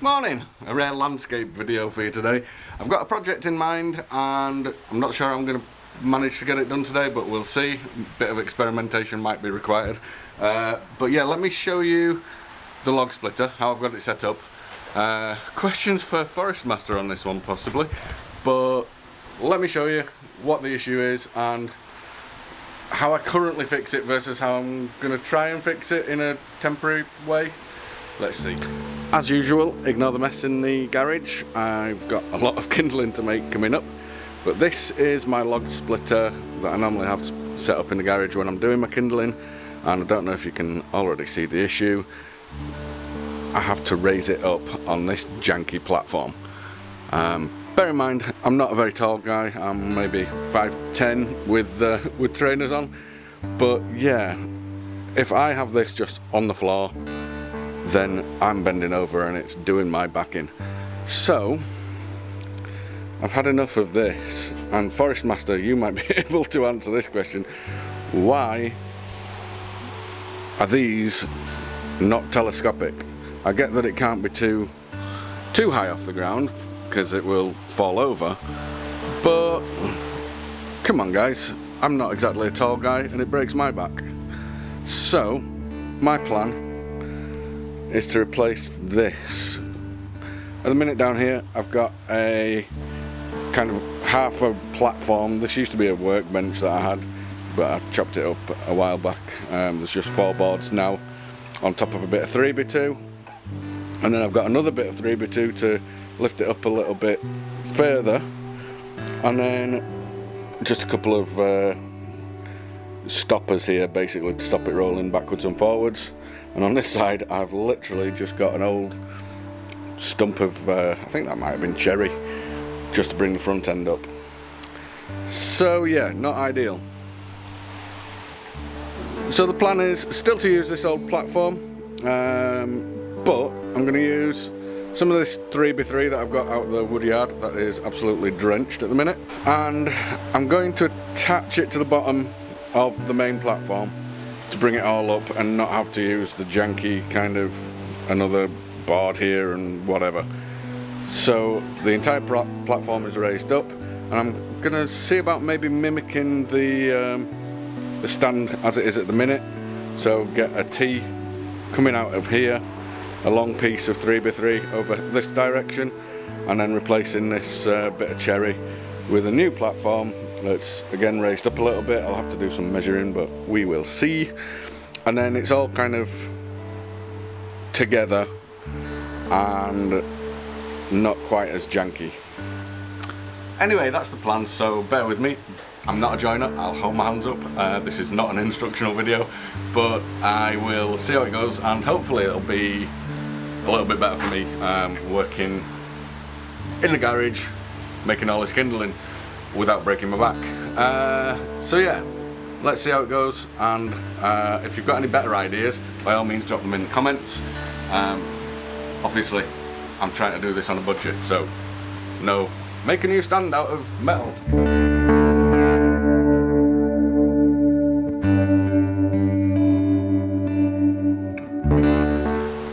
Morning! A rare landscape video for you today. I've got a project in mind and I'm not sure I'm going to manage to get it done today, but we'll see. A bit of experimentation might be required. But yeah, let me show you the log splitter, how I've got it set up. Questions for Forest Master on this one possibly, but let me show you what the issue is and how I currently fix it versus how I'm going to try and fix it in a temporary way. Let's see. As usual, ignore the mess in the garage. I've got a lot of kindling to make coming up, but this is my log splitter that I normally have set up in the garage when I'm doing my kindling, and I don't know if you can already see the issue. I have to raise it up on this janky platform. Bear in mind, I'm not a very tall guy. I'm maybe 5'10" with trainers on, but yeah, if I have this just on the floor, then I'm bending over and it's doing my back in. So I've had enough of this, and Forest Master, you might be able to answer this question: why are these not telescopic? I get that it can't be too high off the ground because it will fall over, but come on guys, I'm not exactly a tall guy and it breaks my back. So my plan is to replace this. At the minute down here I've got a kind of half a platform. This used to be a workbench that I had, but I chopped it up a while back. There's just 4 boards now on top of a bit of 3x2, and then I've got another bit of 3x2 to lift it up a little bit further, and then just a couple of stoppers here basically to stop it rolling backwards and forwards. And on this side I've literally just got an old stump of I think that might have been cherry, just to bring the front end up. So yeah, not ideal. So the plan is still to use this old platform, but I'm going to use some of this 3x3 that I've got out of the wood yard that is absolutely drenched at the minute, and I'm going to attach it to the bottom of the main platform to bring it all up and not have to use the janky kind of another board here and whatever. So the entire platform is raised up, and I'm gonna see about maybe mimicking the stand as it is at the minute. So get a T coming out of here, a long piece of 3x3 over this direction, and then replacing this bit of cherry with a new platform that's again raised up a little bit. I'll have to do some measuring, but we will see. And then it's all kind of together and not quite as janky. Anyway, that's the plan, so bear with me. I'm not a joiner, I'll hold my hands up. This is not an instructional video, but I will see how it goes, and hopefully it'll be a little bit better for me working in the garage, making all this kindling without breaking my back. So yeah, let's see how it goes, and if you've got any better ideas, by all means drop them in the comments. Obviously I'm trying to do this on a budget, so no, make a new stand out of metal.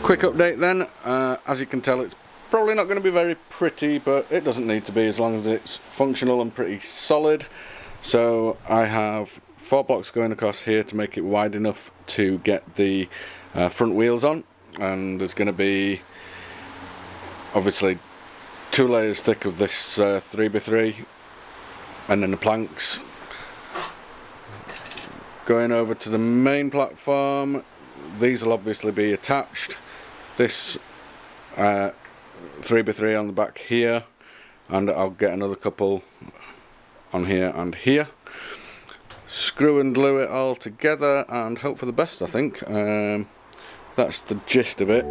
Quick update then, as you can tell it's probably not going to be very pretty, but it doesn't need to be as long as it's functional and pretty solid. So I have 4 blocks going across here to make it wide enough to get the front wheels on, and there's going to be obviously 2 layers thick of this 3x3, and then the planks going over to the main platform. These will obviously be attached. This 3x3 on the back here, and I'll get another couple on here and here. Screw and glue it all together and hope for the best, I think. That's the gist of it.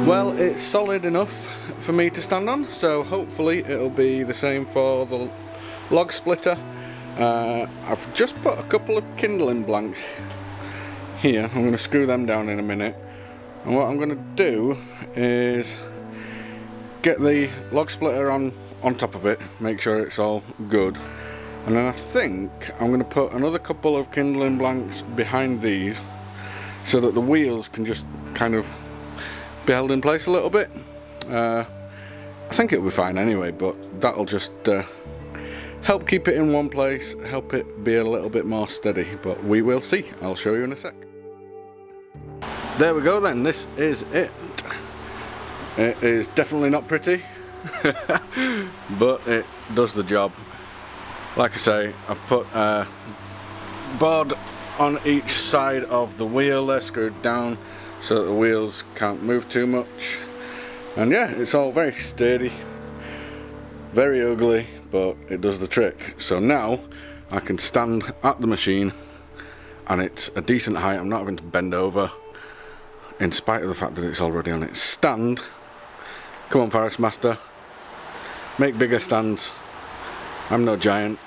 Well, it's solid enough for me to stand on, so hopefully it'll be the same for the log splitter. I've just put a couple of kindling blanks here. I'm going to screw them down in a minute, and what I'm going to do is get the log splitter on on top of it, make sure it's all good, and then I think I'm going to put another couple of kindling blanks behind these so that the wheels can just kind of be held in place a little bit. I think it'll be fine anyway, but that'll just help keep it in one place, help it be a little bit more steady, but we will see. I'll show you in a sec. There we go then, this is it. It is definitely not pretty, but it does the job. Like I say, I've put a board on each side of the wheel, they're screwed down so that the wheels can't move too much. And yeah, it's all very sturdy, very ugly, but it does the trick. So now I can stand at the machine and it's a decent height, I'm not having to bend over, in spite of the fact that it's already on its stand. Come on, Forest Master, make bigger stands. I'm no giant.